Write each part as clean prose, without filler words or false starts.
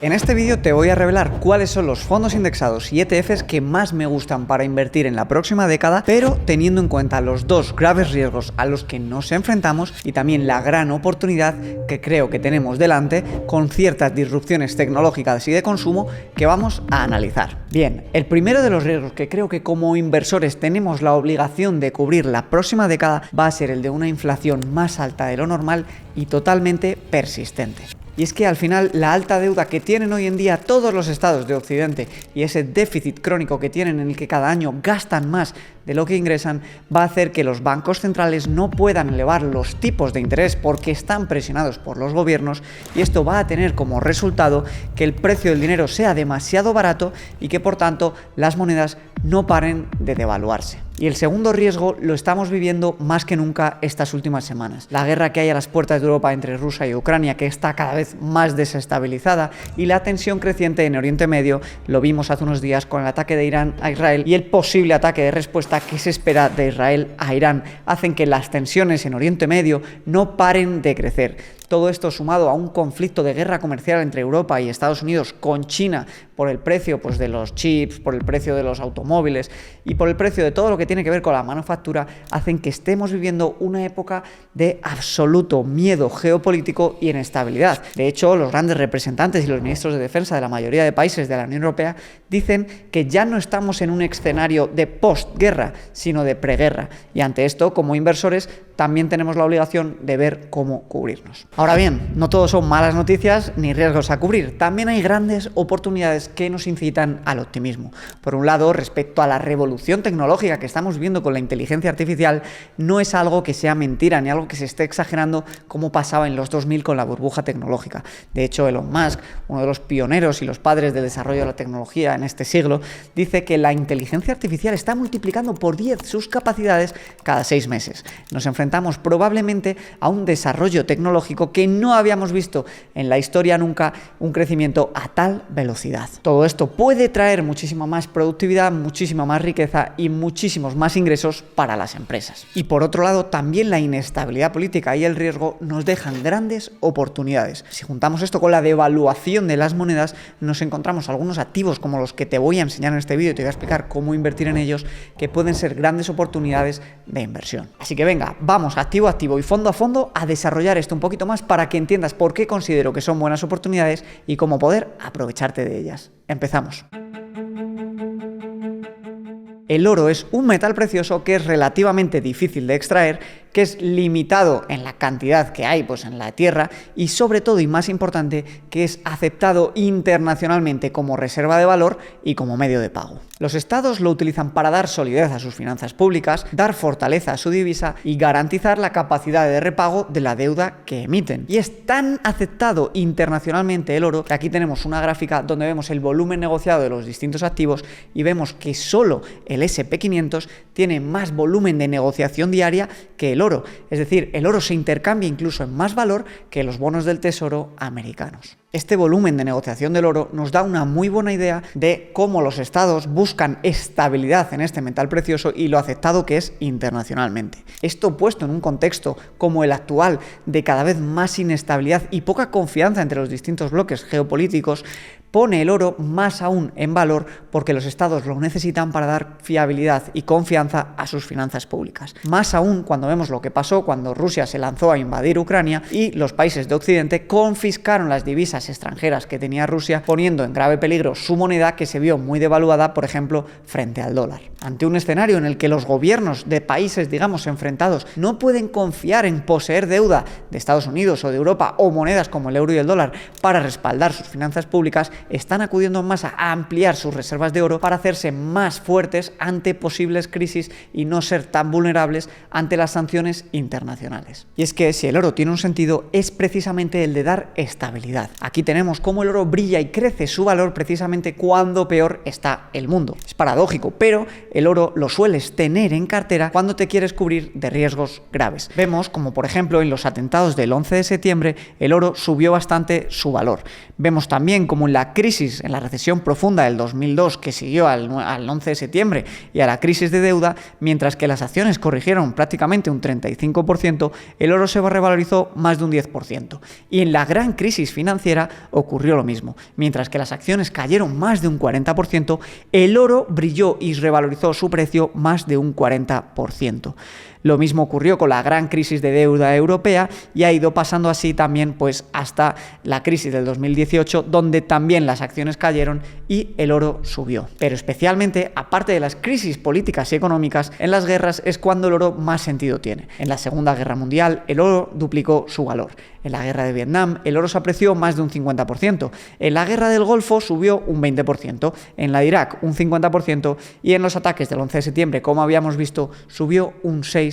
En este vídeo te voy a revelar cuáles son los fondos indexados y ETFs que más me gustan para invertir en la próxima década, pero teniendo en cuenta los dos graves riesgos a los que nos enfrentamos y también la gran oportunidad que creo que tenemos delante con ciertas disrupciones tecnológicas y de consumo que vamos a analizar. Bien, el primero de los riesgos que creo que como inversores tenemos la obligación de cubrir la próxima década va a ser el de una inflación más alta de lo normal y totalmente persistente. Y es que al final la alta deuda que tienen hoy en día todos los estados de Occidente y ese déficit crónico que tienen en el que cada año gastan más de lo que ingresan va a hacer que los bancos centrales no puedan elevar los tipos de interés porque están presionados por los gobiernos, y esto va a tener como resultado que el precio del dinero sea demasiado barato y que por tanto las monedas no paren de devaluarse. Y el segundo riesgo lo estamos viviendo más que nunca estas últimas semanas. La guerra que hay a las puertas de Europa entre Rusia y Ucrania, que está cada vez más desestabilizada, y la tensión creciente en Oriente Medio, lo vimos hace unos días con el ataque de Irán a Israel y el posible ataque de respuesta que se espera de Israel a Irán, hacen que las tensiones en Oriente Medio no paren de crecer. Todo esto sumado a un conflicto de guerra comercial entre Europa y Estados Unidos con China por el precio de los chips, por el precio de los automóviles y por el precio de todo lo que tiene que ver con la manufactura, hacen que estemos viviendo una época de absoluto miedo geopolítico y inestabilidad. De hecho, los grandes representantes y los ministros de defensa de la mayoría de países de la Unión Europea dicen que ya no estamos en un escenario de postguerra, sino de preguerra. Y ante esto, como inversores, también tenemos la obligación de ver cómo cubrirnos. Ahora bien, no todo son malas noticias ni riesgos a cubrir. También hay grandes oportunidades que nos incitan al optimismo. Por un lado, respecto a la revolución tecnológica que estamos viendo con la inteligencia artificial, no es algo que sea mentira ni algo que se esté exagerando como pasaba en los 2000 con la burbuja tecnológica. De hecho, Elon Musk, uno de los pioneros y los padres del desarrollo de la tecnología en este siglo, dice que la inteligencia artificial está multiplicando por 10 sus capacidades cada 6 meses. Nos enfrentamos probablemente a un desarrollo tecnológico que no habíamos visto en la historia nunca, un crecimiento a tal velocidad. Todo esto puede traer muchísima más productividad, muchísima más riqueza y muchísimos más ingresos para las empresas. Y por otro lado, también la inestabilidad política y el riesgo nos dejan grandes oportunidades. Si juntamos esto con la devaluación de las monedas, nos encontramos algunos activos como los que te voy a enseñar en este vídeo y te voy a explicar cómo invertir en ellos, que pueden ser grandes oportunidades de inversión. Así que venga, vamos activo a activo y fondo a fondo a desarrollar esto un poquito más para que entiendas por qué considero que son buenas oportunidades y cómo poder aprovecharte de ellas. Empezamos. El oro es un metal precioso que es relativamente difícil de extraer, que es limitado en la cantidad que hay en la tierra y sobre todo y más importante que es aceptado internacionalmente como reserva de valor y como medio de pago. Los estados lo utilizan para dar solidez a sus finanzas públicas, dar fortaleza a su divisa y garantizar la capacidad de repago de la deuda que emiten. Y es tan aceptado internacionalmente el oro que aquí tenemos una gráfica donde vemos el volumen negociado de los distintos activos y vemos que solo el S&P 500 tiene más volumen de negociación diaria que el oro. Es decir, el oro se intercambia incluso en más valor que los bonos del tesoro americanos. Este volumen de negociación del oro nos da una muy buena idea de cómo los estados buscan estabilidad en este metal precioso y lo aceptado que es internacionalmente. Esto puesto en un contexto como el actual de cada vez más inestabilidad y poca confianza entre los distintos bloques geopolíticos, pone el oro más aún en valor porque los estados lo necesitan para dar fiabilidad y confianza a sus finanzas públicas. Más aún cuando vemos lo que pasó cuando Rusia se lanzó a invadir Ucrania y los países de Occidente confiscaron las divisas extranjeras que tenía Rusia, poniendo en grave peligro su moneda, que se vio muy devaluada, por ejemplo, frente al dólar. Ante un escenario en el que los gobiernos de países, enfrentados, no pueden confiar en poseer deuda de Estados Unidos o de Europa o monedas como el euro y el dólar para respaldar sus finanzas públicas, están acudiendo en masa a ampliar sus reservas de oro para hacerse más fuertes ante posibles crisis y no ser tan vulnerables ante las sanciones internacionales. Y es que si el oro tiene un sentido, es precisamente el de dar estabilidad. Aquí tenemos cómo el oro brilla y crece su valor precisamente cuando peor está el mundo. Es paradójico, pero el oro lo sueles tener en cartera cuando te quieres cubrir de riesgos graves. Vemos como, por ejemplo, en los atentados del 11 de septiembre, el oro subió bastante su valor. Vemos también como en la la crisis, en la recesión profunda del 2002 que siguió al 11 de septiembre y a la crisis de deuda, mientras que las acciones corrigieron prácticamente un 35%, el oro se revalorizó más de un 10%. Y en la gran crisis financiera ocurrió lo mismo. Mientras que las acciones cayeron más de un 40%, el oro brilló y revalorizó su precio más de un 40%. Lo mismo ocurrió con la gran crisis de deuda europea y ha ido pasando así también pues hasta la crisis del 2018, donde también las acciones cayeron y el oro subió. Pero especialmente, aparte de las crisis políticas y económicas, en las guerras es cuando el oro más sentido tiene. En la Segunda Guerra Mundial el oro duplicó su valor. En la guerra de Vietnam el oro se apreció más de un 50%. En la guerra del Golfo subió un 20%. En la de Irak un 50%. Y en los ataques del 11 de septiembre, como habíamos visto, subió un 6%.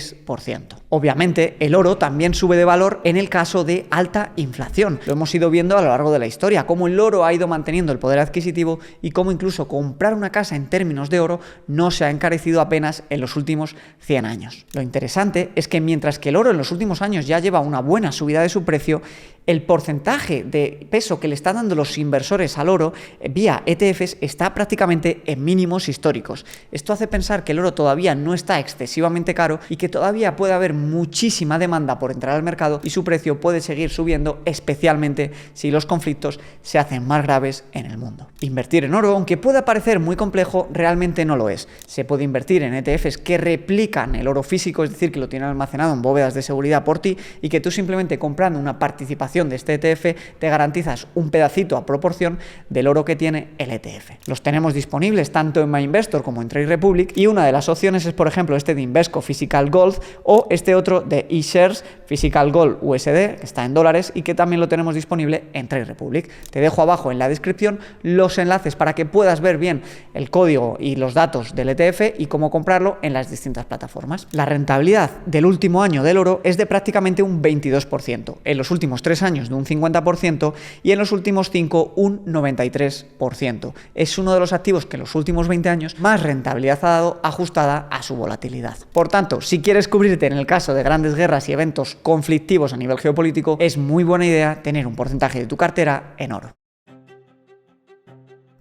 Obviamente, el oro también sube de valor en el caso de alta inflación. Lo hemos ido viendo a lo largo de la historia, cómo el oro ha ido manteniendo el poder adquisitivo y cómo incluso comprar una casa en términos de oro no se ha encarecido apenas en los últimos 100 años. Lo interesante es que mientras que el oro en los últimos años ya lleva una buena subida de su precio, el porcentaje de peso que le están dando los inversores al oro vía ETFs está prácticamente en mínimos históricos. Esto hace pensar que el oro todavía no está excesivamente caro y que todavía puede haber muchísima demanda por entrar al mercado y su precio puede seguir subiendo, especialmente si los conflictos se hacen más graves en el mundo. Invertir en oro, aunque pueda parecer muy complejo, realmente no lo es. Se puede invertir en ETFs que replican el oro físico, es decir, que lo tienen almacenado en bóvedas de seguridad por ti y que tú simplemente comprando una participación de este ETF te garantizas un pedacito a proporción del oro que tiene el ETF. Los tenemos disponibles tanto en MyInvestor como en Trade Republic y una de las opciones es, por ejemplo, este de Invesco Physical Gold o este otro de eShares Physical Gold USD, que está en dólares y que también lo tenemos disponible en Trade Republic. Te dejo abajo en la descripción los enlaces para que puedas ver bien el código y los datos del ETF y cómo comprarlo en las distintas plataformas. La rentabilidad del último año del oro es de prácticamente un 22%. En los últimos 3 años de un 50% y en los últimos 5 un 93%. Es uno de los activos que en los últimos 20 años más rentabilidad ha dado, ajustada a su volatilidad. Por tanto, si quieres cubrirte en el caso de grandes guerras y eventos conflictivos a nivel geopolítico, es muy buena idea tener un porcentaje de tu cartera en oro.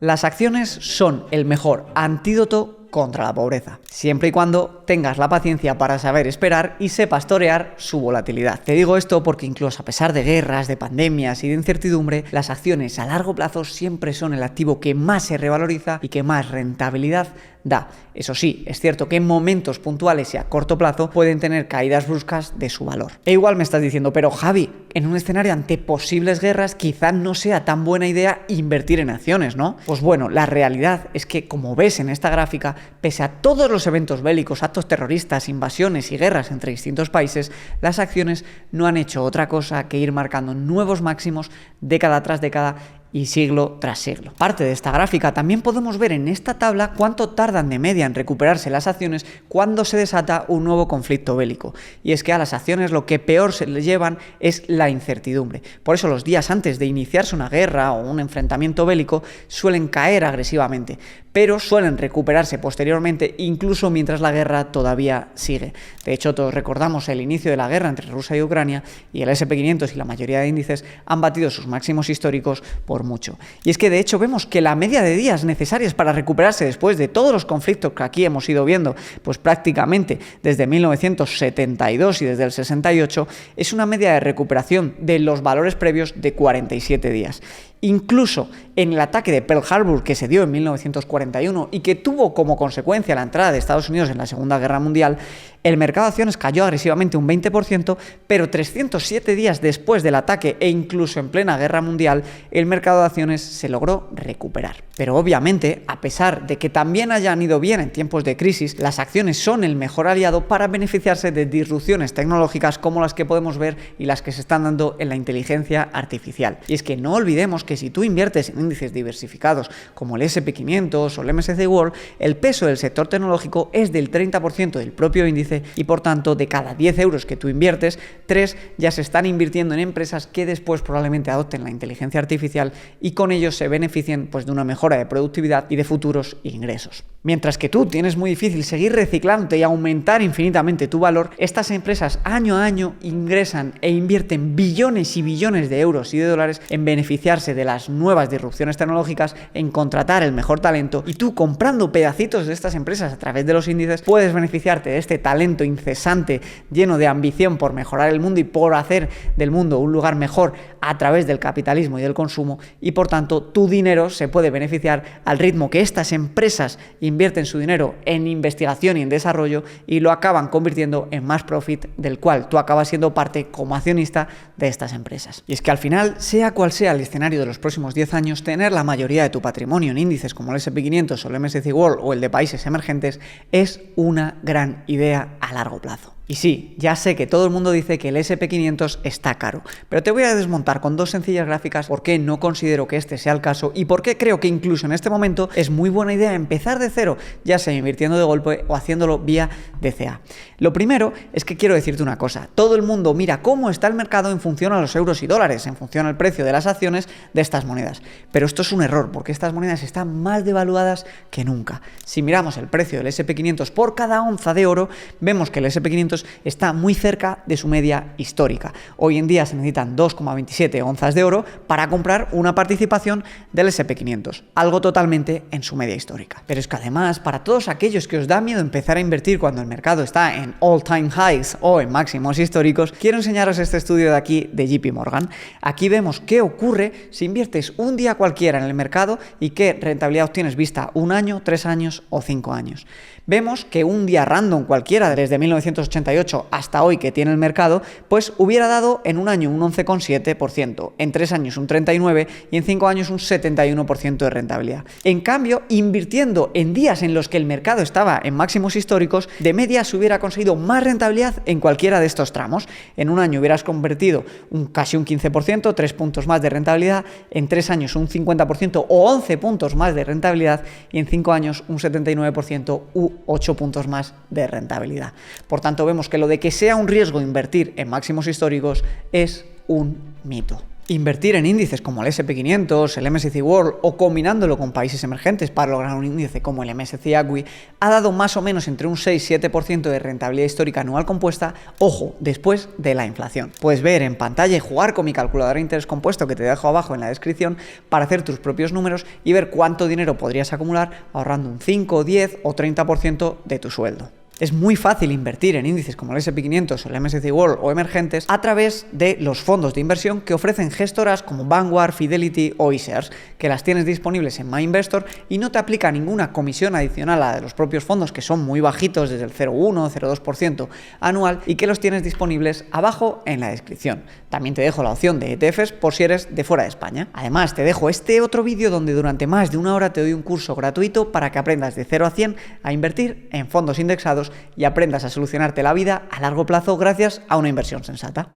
Las acciones son el mejor antídoto contra la pobreza, siempre y cuando tengas la paciencia para saber esperar y sepas torear su volatilidad. Te digo esto porque incluso a pesar de guerras, de pandemias y de incertidumbre, las acciones a largo plazo siempre son el activo que más se revaloriza y que más rentabilidad da. Eso sí, es cierto que en momentos puntuales y a corto plazo pueden tener caídas bruscas de su valor. E igual me estás diciendo, pero Javi, en un escenario ante posibles guerras quizá no sea tan buena idea invertir en acciones, ¿no? Pues bueno, la realidad es que, como ves en esta gráfica, pese a todos los eventos bélicos, actos terroristas, invasiones y guerras entre distintos países, las acciones no han hecho otra cosa que ir marcando nuevos máximos década tras década y siglo tras siglo. Parte de esta gráfica también podemos ver en esta tabla cuánto tardan de media en recuperarse las acciones cuando se desata un nuevo conflicto bélico. Y es que a las acciones lo que peor se les llevan es la incertidumbre. Por eso los días antes de iniciarse una guerra o un enfrentamiento bélico suelen caer agresivamente, pero suelen recuperarse posteriormente incluso mientras la guerra todavía sigue. De hecho, todos recordamos el inicio de la guerra entre Rusia y Ucrania y el S&P 500 y la mayoría de índices han batido sus máximos históricos por mucho. Y es que de hecho vemos que la media de días necesarias para recuperarse después de todos los conflictos que aquí hemos ido viendo, pues prácticamente desde 1972 y desde el 68, es una media de recuperación de los valores previos de 47 días. Incluso en el ataque de Pearl Harbor que se dio en 1941 y que tuvo como consecuencia la entrada de Estados Unidos en la Segunda Guerra Mundial, el mercado de acciones cayó agresivamente un 20%, pero 307 días después del ataque e incluso en plena Guerra Mundial, el mercado de acciones se logró recuperar. Pero obviamente, a pesar de que también hayan ido bien en tiempos de crisis, las acciones son el mejor aliado para beneficiarse de disrupciones tecnológicas como las que podemos ver y las que se están dando en la inteligencia artificial. Y es que no olvidemos que si tú inviertes en índices diversificados como el S&P 500 o el MSCI World, el peso del sector tecnológico es del 30% del propio índice y por tanto de cada 10 euros que tú inviertes, 3 ya se están invirtiendo en empresas que después probablemente adopten la inteligencia artificial y con ello se beneficien pues de una mejora de productividad y de futuros ingresos. Mientras que tú tienes muy difícil seguir reciclándote y aumentar infinitamente tu valor, estas empresas año a año ingresan e invierten billones y billones de euros y de dólares en beneficiarse de las nuevas disrupciones tecnológicas, en contratar el mejor talento, y tú, comprando pedacitos de estas empresas a través de los índices, puedes beneficiarte de este talento incesante, lleno de ambición por mejorar el mundo y por hacer del mundo un lugar mejor a través del capitalismo y del consumo, y por tanto tu dinero se puede beneficiar al ritmo que estas empresas invierten su dinero en investigación y en desarrollo y lo acaban convirtiendo en más profit, del cual tú acabas siendo parte como accionista de estas empresas. Y es que al final, sea cual sea el escenario de los próximos 10 años, tener la mayoría de tu patrimonio en índices como el S&P 500 o el MSCI World o el de países emergentes es una gran idea a largo plazo. Y sí, ya sé que todo el mundo dice que el S&P 500 está caro, pero te voy a desmontar con dos sencillas gráficas por qué no considero que este sea el caso y por qué creo que incluso en este momento es muy buena idea empezar de cero, ya sea invirtiendo de golpe o haciéndolo vía DCA. Lo primero es que quiero decirte una cosa: todo el mundo mira cómo está el mercado en función a los euros y dólares, en función al precio de las acciones de estas monedas. Pero esto es un error, porque estas monedas están más devaluadas que nunca. Si miramos el precio del S&P 500 por cada onza de oro, vemos que el S&P 500 está muy cerca de su media histórica. Hoy en día se necesitan 2,27 onzas de oro para comprar una participación del S&P 500, algo totalmente en su media histórica. Pero es que además, para todos aquellos que os da miedo empezar a invertir cuando el mercado está en all-time highs o en máximos históricos, quiero enseñaros este estudio de aquí de JP Morgan. Aquí vemos qué ocurre si inviertes un día cualquiera en el mercado y qué rentabilidad obtienes vista 1 año, 3 años o 5 años. Vemos que un día random cualquiera desde 1988 hasta hoy que tiene el mercado, pues hubiera dado en un año un 11,7%, en 3 años un 39% y en 5 años un 71% de rentabilidad. En cambio, invirtiendo en días en los que el mercado estaba en máximos históricos, de media se hubiera conseguido más rentabilidad en cualquiera de estos tramos. En un año hubieras convertido casi un 15%, 3 puntos más de rentabilidad, en 3 años un 50% o 11 puntos más de rentabilidad y en 5 años un 79% u 8 puntos más de rentabilidad. Por tanto, vemos que lo de que sea un riesgo invertir en máximos históricos es un mito. Invertir en índices como el S&P 500, el MSCI World o combinándolo con países emergentes para lograr un índice como el MSCI ACWI ha dado más o menos entre un 6 y 7% de rentabilidad histórica anual compuesta, ojo, después de la inflación. Puedes ver en pantalla y jugar con mi calculadora de interés compuesto que te dejo abajo en la descripción para hacer tus propios números y ver cuánto dinero podrías acumular ahorrando un 5, 10 o 30% de tu sueldo. Es muy fácil invertir en índices como el S&P 500 o el MSCI World o emergentes a través de los fondos de inversión que ofrecen gestoras como Vanguard, Fidelity o iShares, que las tienes disponibles en MyInvestor y no te aplica ninguna comisión adicional a la de los propios fondos, que son muy bajitos, desde el 0,1 o 0,2% anual, y que los tienes disponibles abajo en la descripción. También te dejo la opción de ETFs por si eres de fuera de España. Además, te dejo este otro vídeo donde durante más de 1 hora te doy un curso gratuito para que aprendas de 0 a 100 a invertir en fondos indexados y aprendas a solucionarte la vida a largo plazo gracias a una inversión sensata.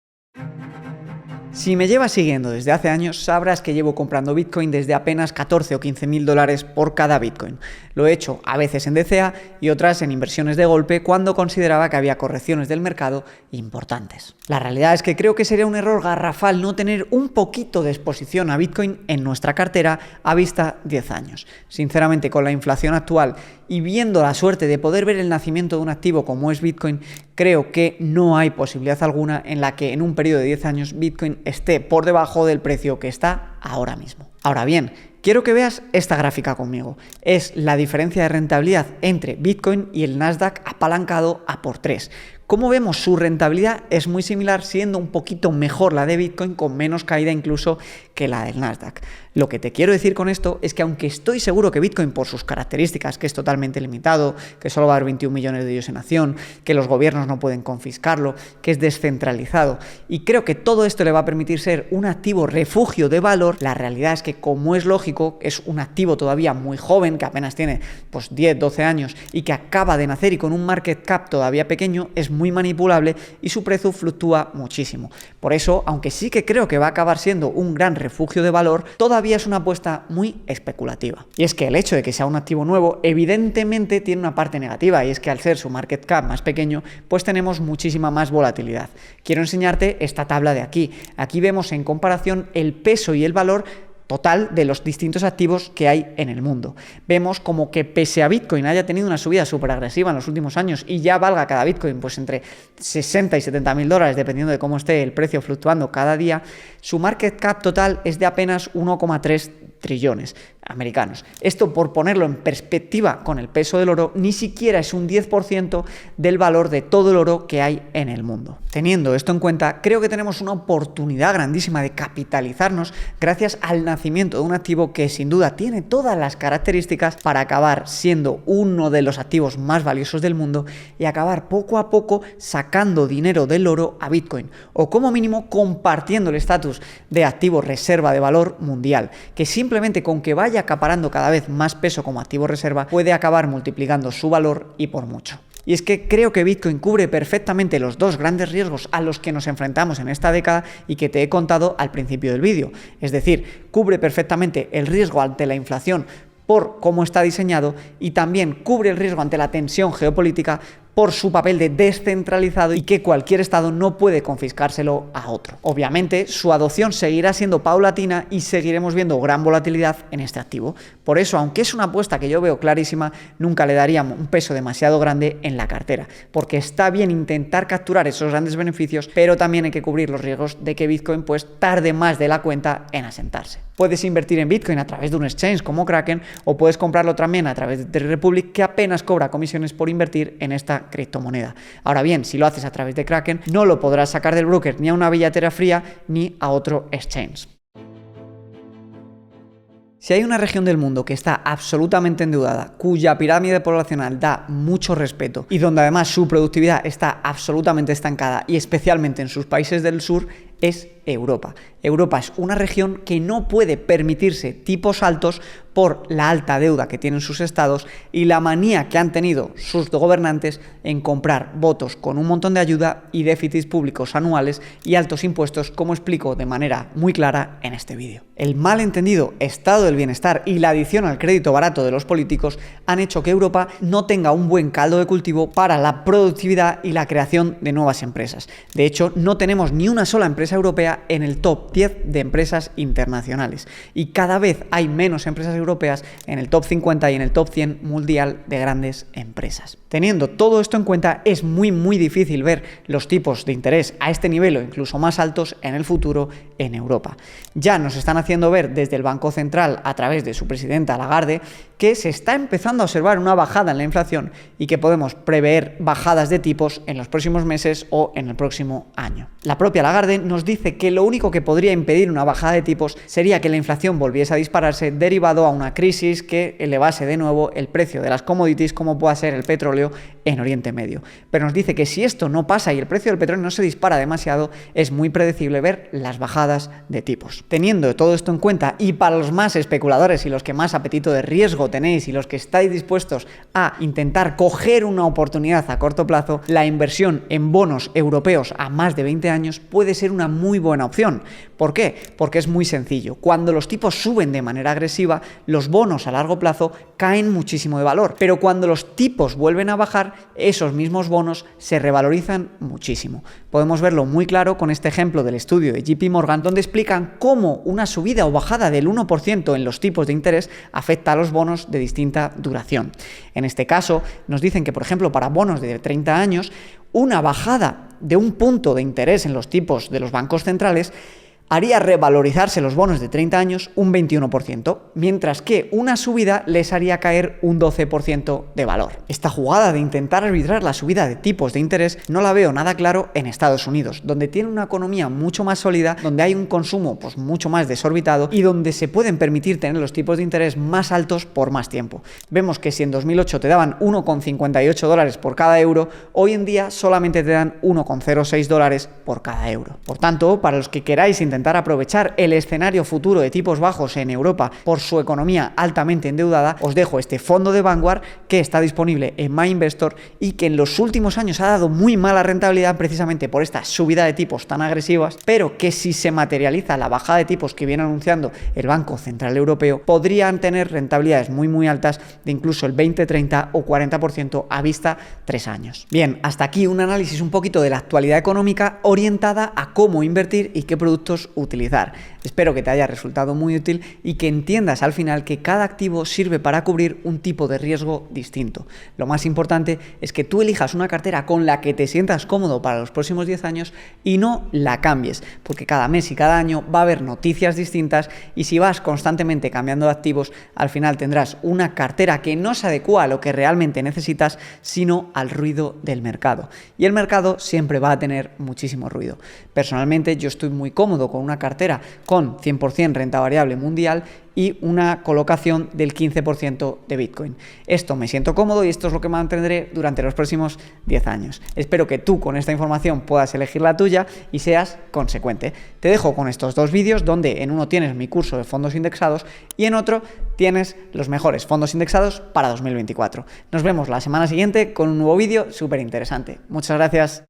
Si me llevas siguiendo desde hace años, sabrás que llevo comprando Bitcoin desde apenas 14 o 15 mil dólares por cada Bitcoin. Lo he hecho a veces en DCA y otras en inversiones de golpe cuando consideraba que había correcciones del mercado importantes. La realidad es que creo que sería un error garrafal no tener un poquito de exposición a Bitcoin en nuestra cartera a vista 10 años. Sinceramente, con la inflación actual y viendo la suerte de poder ver el nacimiento de un activo como es Bitcoin, creo que no hay posibilidad alguna en la que en un periodo de 10 años Bitcoin esté por debajo del precio que está ahora mismo. Ahora bien, quiero que veas esta gráfica conmigo. Es la diferencia de rentabilidad entre Bitcoin y el Nasdaq apalancado a por 3. Como vemos, su rentabilidad es muy similar, siendo un poquito mejor la de Bitcoin, con menos caída incluso que la del Nasdaq. Lo que te quiero decir con esto es que aunque estoy seguro que Bitcoin, por sus características, que es totalmente limitado, que solo va a haber 21 millones de ellos en acción, que los gobiernos no pueden confiscarlo, que es descentralizado, y creo que todo esto le va a permitir ser un activo refugio de valor, la realidad es que, como es lógico, es un activo todavía muy joven, que apenas tiene 10, 12 años y que acaba de nacer y con un market cap todavía pequeño, es muy manipulable y su precio fluctúa muchísimo. Por eso, aunque sí que creo que va a acabar siendo un gran refugio de valor, todavía es una apuesta muy especulativa. Y es que el hecho de que sea un activo nuevo evidentemente tiene una parte negativa, y es que al ser su market cap más pequeño, pues tenemos muchísima más volatilidad. Quiero enseñarte esta tabla de aquí. Aquí vemos en comparación el peso y el valor total de los distintos activos que hay en el mundo. Vemos como que pese a Bitcoin haya tenido una subida súper agresiva en los últimos años y ya valga cada Bitcoin pues entre 60 y 70 mil dólares dependiendo de cómo esté el precio fluctuando cada día, su market cap total es de apenas 1,3 trillones americanos. Esto, por ponerlo en perspectiva con el peso del oro, ni siquiera es un 10% del valor de todo el oro que hay en el mundo. Teniendo esto en cuenta, creo que tenemos una oportunidad grandísima de capitalizarnos gracias al nacimiento de un activo que sin duda tiene todas las características para acabar siendo uno de los activos más valiosos del mundo y acabar poco a poco sacando dinero del oro a Bitcoin, o como mínimo compartiendo el estatus de activo reserva de valor mundial, que simplemente con que vaya acaparando cada vez más peso como activo reserva puede acabar multiplicando su valor y por mucho. Y es que creo que Bitcoin cubre perfectamente los dos grandes riesgos a los que nos enfrentamos en esta década y que te he contado al principio del vídeo. Es decir, cubre perfectamente el riesgo ante la inflación por cómo está diseñado y también cubre el riesgo ante la tensión geopolítica por su papel de descentralizado y que cualquier estado no puede confiscárselo a otro. Obviamente, su adopción seguirá siendo paulatina y seguiremos viendo gran volatilidad en este activo. Por eso, aunque es una apuesta que yo veo clarísima, nunca le daría un peso demasiado grande en la cartera, porque está bien intentar capturar esos grandes beneficios, pero también hay que cubrir los riesgos de que Bitcoin pues tarde más de la cuenta en asentarse. Puedes invertir en Bitcoin a través de un exchange como Kraken o puedes comprarlo también a través de Trade Republic, que apenas cobra comisiones por invertir en esta criptomoneda. Ahora bien, si lo haces a través de Kraken, no lo podrás sacar del broker ni a una billetera fría ni a otro exchange. Si hay una región del mundo que está absolutamente endeudada, cuya pirámide poblacional da mucho respeto y donde además su productividad está absolutamente estancada y especialmente en sus países del sur, es Europa. Europa es una región que no puede permitirse tipos altos por la alta deuda que tienen sus estados y la manía que han tenido sus gobernantes en comprar votos con un montón de ayuda y déficits públicos anuales y altos impuestos, como explico de manera muy clara en este vídeo. El malentendido estado del bienestar y la adición al crédito barato de los políticos han hecho que Europa no tenga un buen caldo de cultivo para la productividad y la creación de nuevas empresas. De hecho, no tenemos ni una sola empresa europea en el top 10 de empresas internacionales y cada vez hay menos empresas europeas en el top 50 y en el top 100 mundial de grandes empresas. Teniendo todo esto en cuenta, es muy difícil ver los tipos de interés a este nivel o incluso más altos en el futuro en Europa. Ya nos están haciendo ver desde el Banco Central a través de su presidenta Lagarde que se está empezando a observar una bajada en la inflación y que podemos prever bajadas de tipos en los próximos meses o en el próximo año. La propia Lagarde nos dice que lo único que podría impedir una bajada de tipos sería que la inflación volviese a dispararse derivado a una crisis que elevase de nuevo el precio de las commodities como pueda ser el petróleo en Oriente Medio. Pero nos dice que si esto no pasa y el precio del petróleo no se dispara demasiado, es muy predecible ver las bajadas de tipos. Teniendo todo esto en cuenta y para los más especuladores y los que más apetito de riesgo tenéis y los que estáis dispuestos a intentar coger una oportunidad a corto plazo, la inversión en bonos europeos a más de 20 años puede ser una muy buena opción. ¿Por qué? Porque es muy sencillo. Cuando los tipos suben de manera agresiva, los bonos a largo plazo caen muchísimo de valor, pero cuando los tipos vuelven a bajar, esos mismos bonos se revalorizan muchísimo. Podemos verlo muy claro con este ejemplo del estudio de JP Morgan, donde explican cómo una subida o bajada del 1% en los tipos de interés afecta a los bonos de distinta duración. En este caso, nos dicen que, por ejemplo, para bonos de 30 años, una bajada de un punto de interés en los tipos de los bancos centrales haría revalorizarse los bonos de 30 años un 21%, mientras que una subida les haría caer un 12% de valor. Esta jugada de intentar arbitrar la subida de tipos de interés no la veo nada claro en Estados Unidos, donde tiene una economía mucho más sólida, donde hay un consumo mucho más desorbitado y donde se pueden permitir tener los tipos de interés más altos por más tiempo. Vemos que si en 2008 te daban 1,58 dólares por cada euro, hoy en día solamente te dan 1,06 dólares por cada euro. Por tanto, para los que queráis intentar aprovechar el escenario futuro de tipos bajos en Europa por su economía altamente endeudada, os dejo este fondo de Vanguard que está disponible en MyInvestor y que en los últimos años ha dado muy mala rentabilidad precisamente por esta subida de tipos tan agresivas, pero que si se materializa la bajada de tipos que viene anunciando el Banco Central Europeo, podrían tener rentabilidades muy altas de incluso el 20, 30 o 40% a vista 3 años. Bien, hasta aquí un análisis un poquito de la actualidad económica orientada a cómo invertir y qué productos activos utilizar. Espero que te haya resultado muy útil y que entiendas al final que cada activo sirve para cubrir un tipo de riesgo distinto. Lo más importante es que tú elijas una cartera con la que te sientas cómodo para los próximos 10 años y no la cambies, porque cada mes y cada año va a haber noticias distintas y si vas constantemente cambiando de activos, al final tendrás una cartera que no se adecua a lo que realmente necesitas, sino al ruido del mercado. Y el mercado siempre va a tener muchísimo ruido. Personalmente yo estoy muy cómodo con una cartera con 100% renta variable mundial y una colocación del 15% de Bitcoin. Esto me siento cómodo y esto es lo que mantendré durante los próximos 10 años. Espero que tú con esta información puedas elegir la tuya y seas consecuente. Te dejo con estos dos vídeos donde en uno tienes mi curso de fondos indexados y en otro tienes los mejores fondos indexados para 2024. Nos vemos la semana siguiente con un nuevo vídeo súper interesante. Muchas gracias.